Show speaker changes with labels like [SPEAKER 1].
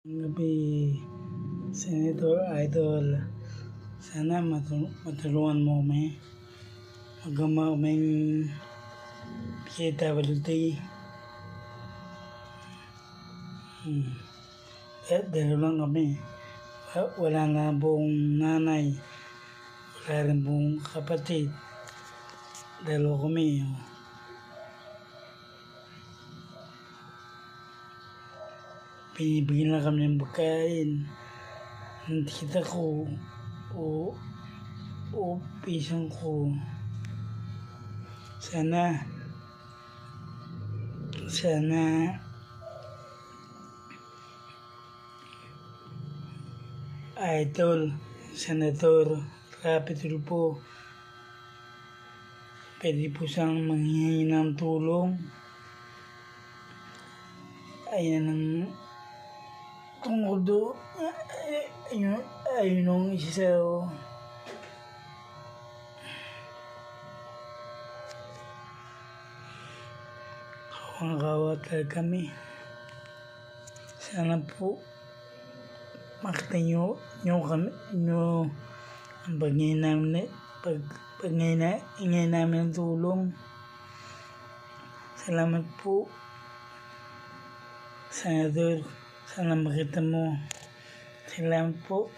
[SPEAKER 1] Gabi, Senator Idol. Sana matulungan mo kami. Magama kaming PWD. Dalawa lang kami. Wala na pong nanay. Wala rin pong kapatid. Dalawa kami. Binibigyan lang kami ng pagkain. Ng tita ko o pisang ko. Sana Idol, Senator Rapi Tulfo, pwede po siyang manghihingi ng tulong. Ayan ang tungkol doon. Ayun ang isa o. Kawang-kawa talaga kami. Sana po makita nyo ang pag-ingay namin ng tulong. Salamat po, Senador. Sana makita mo. Salamat po.